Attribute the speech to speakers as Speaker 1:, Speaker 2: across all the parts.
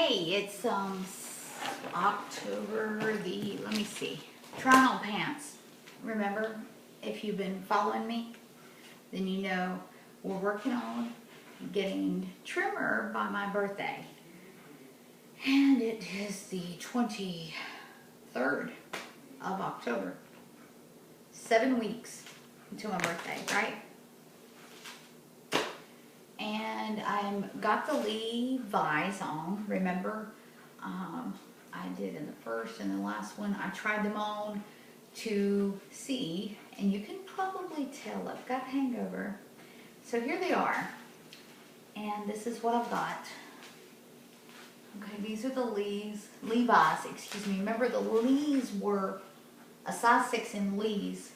Speaker 1: Hey, it's October the, let me see, trying on pants. Remember, if you've been following me, then you know we're working on getting trimmer by my birthday. And it is the 23rd of October. 7 weeks until my birthday, right? And I got the Levis on, remember? I did in the first and the last one. I tried them on to see, and you can probably tell I've got hangover. So here they are, and this is what I've got. Okay, these are the Levi's, excuse me. Remember, the Lees were a size 6 in Lees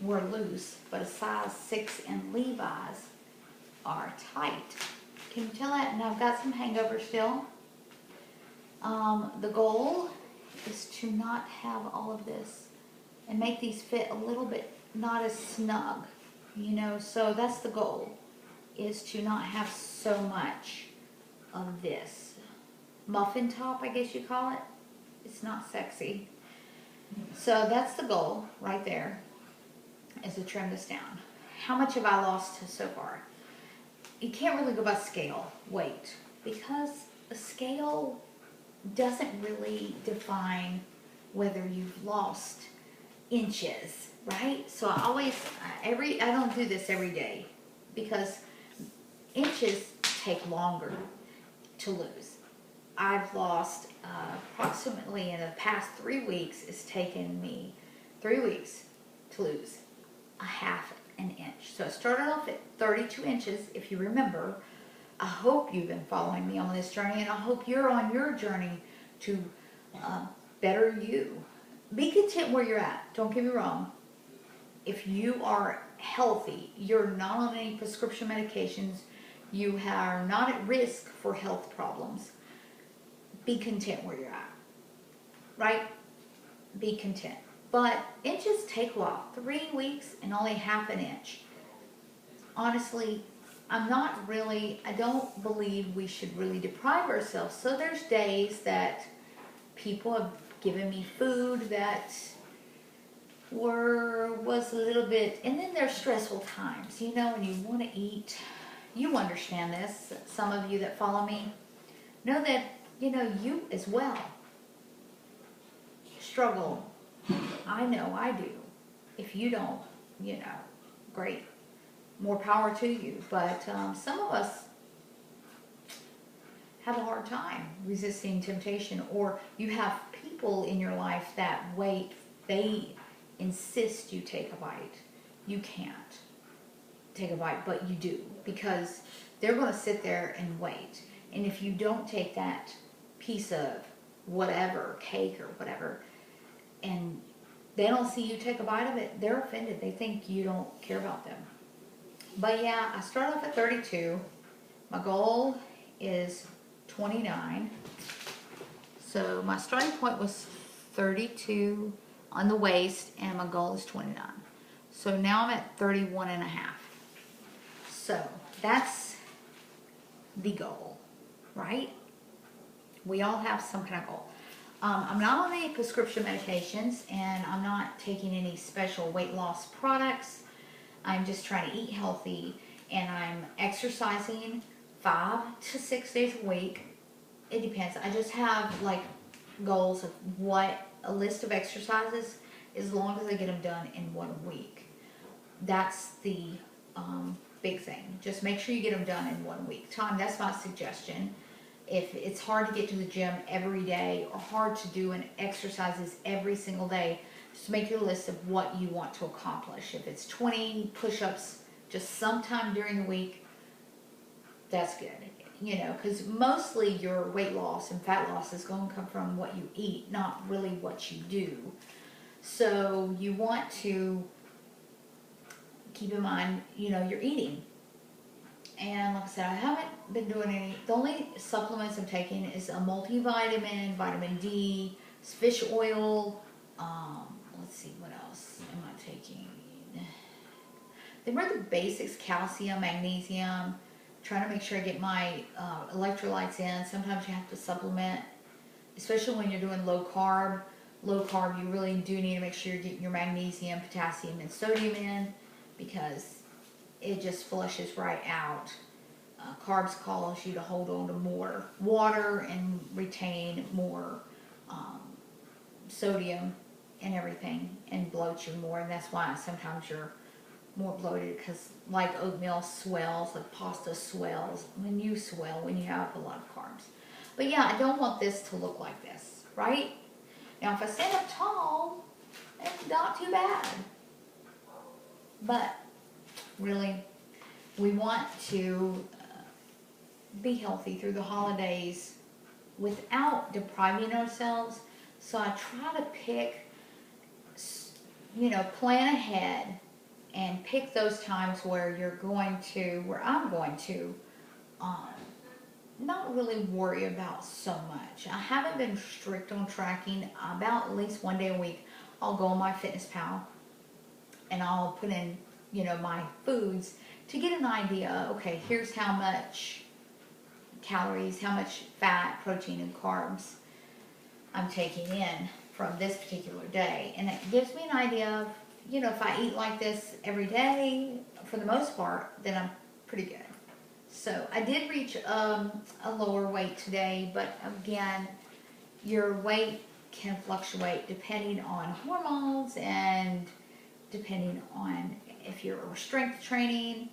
Speaker 1: were loose, but a size 6 in Levi's are tight. Can you tell that? And I've got some hangover still. The goal is to not have all of this and make these fit a little bit not as snug, you know, so that's the goal, is to not have so much of this muffin top, I guess you call it. It's not sexy. So that's the goal right there, is to trim this down. How much have I lost so far? You can't really go by scale, weight, because a scale doesn't really define whether you've lost inches, right? So I always, I don't do this every day because inches take longer to lose. I've lost approximately in the past 3 weeks, it's taken me 3 weeks to lose a half an inch. So it started off at 32 inches, if you remember. I hope you've been following me on this journey, and I hope you're on your journey to better you. Be content where you're at. Don't get me wrong. If you are healthy, you're not on any prescription medications, you are not at risk for health problems, be content where you're at, right? Be content. But inches take a while. 3 weeks and only half an inch. Honestly, I don't believe we should really deprive ourselves. So there's days that people have given me food that was a little bit, and then there's stressful times, you know, when you want to eat. You understand this. Some of you that follow me know that, you know, you as well struggle. I know I do. If you don't, you know, great. More power to you. But some of us have a hard time resisting temptation, or you have people in your life that wait, they insist you take a bite. You can't take a bite, but you do, because they're going to sit there and wait. And if you don't take that piece of whatever, cake or whatever, and they don't see you take a bite of it, they're offended. They think you don't care about them. But yeah, I started off at 32. My goal is 29. So my starting point was 32 on the waist, and my goal is 29. So now I'm at 31 and a half. So that's the goal, right? We all have some kind of goal. I'm not on any prescription medications, and I'm not taking any special weight loss products. I'm just trying to eat healthy, and I'm exercising 5 to 6 days a week. It depends. I just have like goals of a list of exercises, as long as I get them done in 1 week. That's the big thing. Just make sure you get them done in 1 week time. That's my suggestion. If it's hard to get to the gym every day, or hard to do an exercises every single day, just make your list of what you want to accomplish. If it's 20 push-ups just sometime during the week, that's good. You know, because mostly your weight loss and fat loss is going to come from what you eat, not really what you do. So you want to keep in mind, you know, you're eating. And like I said, I haven't been doing any, the only supplements I'm taking is a multivitamin, vitamin D, fish oil, let's see, what else am I taking? They were the basics: calcium, magnesium, Trying to make sure I get my electrolytes in. Sometimes you have to supplement, especially when you're doing low carb. Low carb, you really do need to make sure you're getting your magnesium, potassium, and sodium in, because it just flushes right out. Carbs cause you to hold on to more water and retain more sodium and everything, and bloat you more, and that's why sometimes you're more bloated, because like oatmeal swells, like pasta swells when you swell when you have a lot of carbs. But yeah, I don't want this to look like this, right? Now if I stand up tall, it's not too bad. But really, we want to be healthy through the holidays without depriving ourselves. So I try to pick, plan ahead and pick those times where I'm going to, not really worry about so much. I haven't been strict on tracking. About at least one day a week, I'll go on my Fitness Pal and I'll put in, my foods to get an idea. Okay, here's how much calories, how much fat, protein, and carbs I'm taking in from this particular day. And it gives me an idea of, if I eat like this every day, for the most part, then I'm pretty good. So I did reach a lower weight today, but again, your weight can fluctuate depending on hormones and depending on if you're strength training.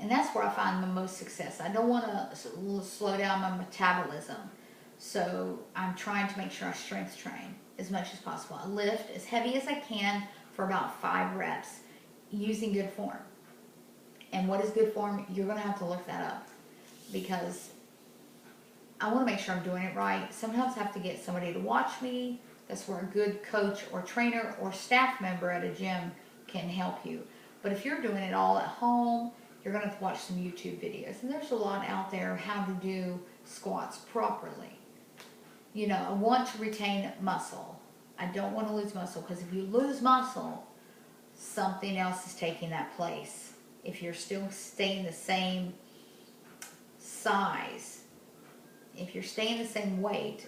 Speaker 1: And that's where I find the most success. I don't want to slow down my metabolism. So I'm trying to make sure I strength train as much as possible. I lift as heavy as I can for about 5 reps using good form. And what is good form? You're going to have to look that up, because I want to make sure I'm doing it right. Sometimes I have to get somebody to watch me. That's where a good coach or trainer or staff member at a gym can help you. But if you're doing it all at home, you're going to have to watch some YouTube videos. And there's a lot out there how to do squats properly. I want to retain muscle. I don't want to lose muscle, because if you lose muscle, something else is taking that place. If you're still staying the same size, if you're staying the same weight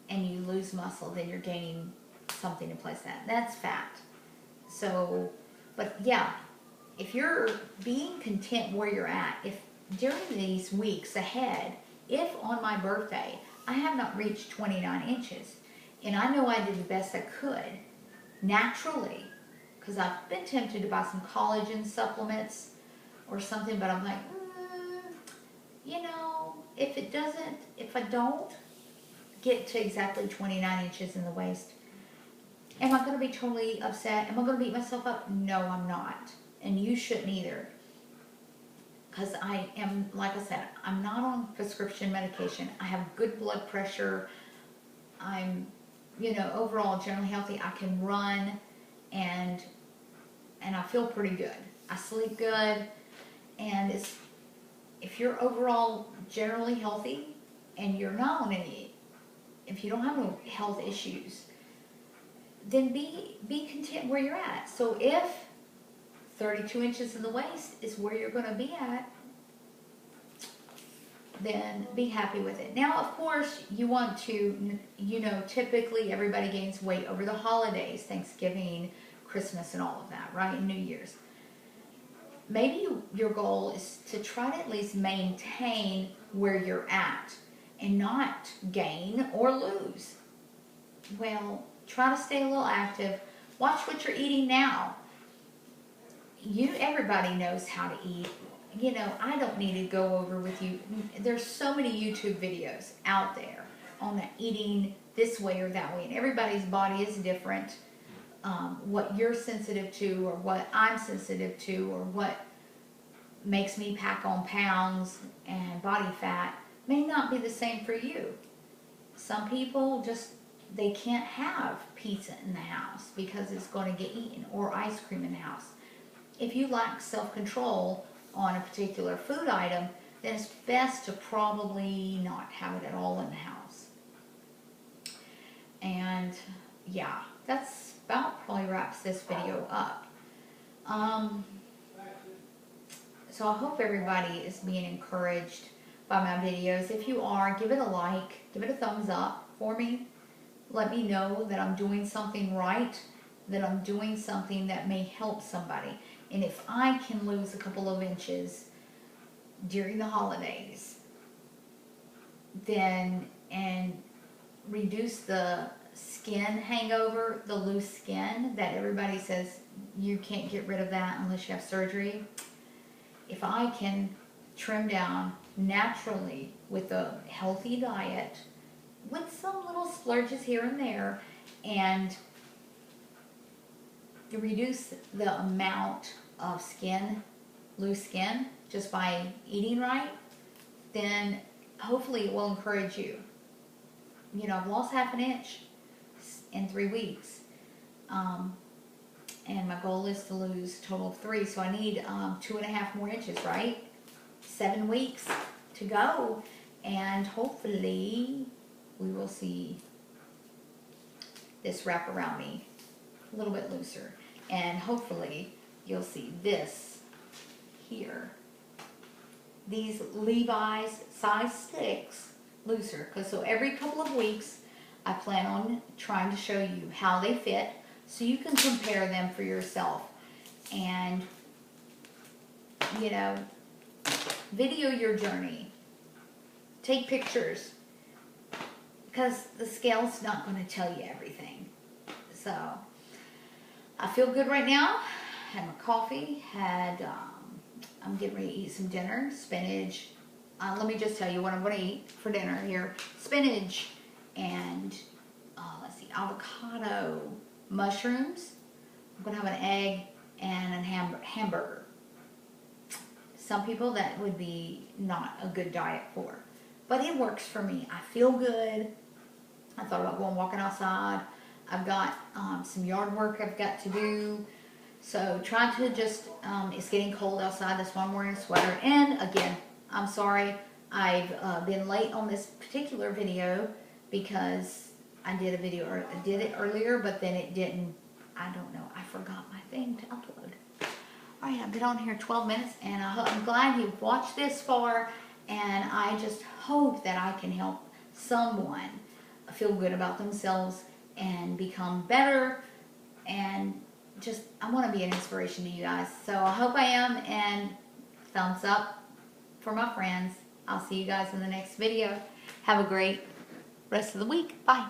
Speaker 1: and you lose muscle, then you're gaining something in place of that. That's fat. So, but yeah, if you're being content where you're at, if during these weeks ahead, if on my birthday I have not reached 29 inches, and I know I did the best I could naturally, because I've been tempted to buy some collagen supplements or something, but I'm like, if I don't get to exactly 29 inches in the waist, am I going to be totally upset? Am I going to beat myself up? No, I'm not. And you shouldn't either. Because I am, like I said, I'm not on prescription medication. I have good blood pressure. I'm, overall generally healthy. I can run, and I feel pretty good. I sleep good, and if you're overall generally healthy and you're not on if you don't have no health issues, then be content where you're at. So if 32 inches in the waist is where you're going to be at, then be happy with it. Now, of course, you want to, typically everybody gains weight over the holidays, Thanksgiving, Christmas, and all of that, right? And New Year's. Maybe your goal is to try to at least maintain where you're at and not gain or lose. Well, try to stay a little active. Watch what you're eating now. Everybody knows how to eat. I don't need to go over with you. There's so many YouTube videos out there on eating this way or that way, and everybody's body is different. What you're sensitive to, or what I'm sensitive to, or what makes me pack on pounds and body fat may not be the same for you. Some people they can't have pizza in the house because it's going to get eaten, or ice cream in the house. If you lack self-control on a particular food item, then it's best to probably not have it at all in the house. And yeah, that's about probably wraps this video up. So I hope everybody is being encouraged by my videos. If you are, give it a like, give it a thumbs up for me. Let me know that I'm doing something right, that I'm doing something that may help somebody. And if I can lose a couple of inches during the holidays, then, and reduce the skin hangover, the loose skin that everybody says you can't get rid of that unless you have surgery. If I can trim down naturally with a healthy diet, with some little splurges here and there, and to reduce the amount of skin, loose skin, just by eating right, then hopefully it will encourage you. You know, I've lost half an inch in 3 weeks. And my goal is to lose a total of 3. So I need 2.5 more inches, right? 7 weeks to go. And hopefully we will see this wrap around me a little bit looser. And hopefully you'll see this here. These Levi's size 6 looser. Because so every couple of weeks I plan on trying to show you how they fit so you can compare them for yourself. And, you know, video your journey. Take pictures. Because the scale's not going to tell you everything. So, I feel good right now. Had my coffee. I'm getting ready to eat some dinner. Spinach. Let me just tell you what I'm going to eat for dinner here. Spinach and, let's see, avocado, mushrooms. I'm going to have an egg and a hamburger. Some people that would be not a good diet for. But it works for me. I feel good. I thought about going walking outside. I've got some yard work I've got to do. So trying to just, it's getting cold outside. That's why I'm wearing a sweater. And again, I'm sorry I've been late on this particular video because I did a video, or I did it earlier, but then it didn't, I don't know, I forgot my thing to upload. Alright, I've been on here 12 minutes and I'm glad you've watched this far, and I just hope that I can help someone feel good about themselves and become better, and just, I want to be an inspiration to you guys. So I hope I am, and thumbs up for my friends. I'll see you guys in the next video. Have a great rest of the week. Bye.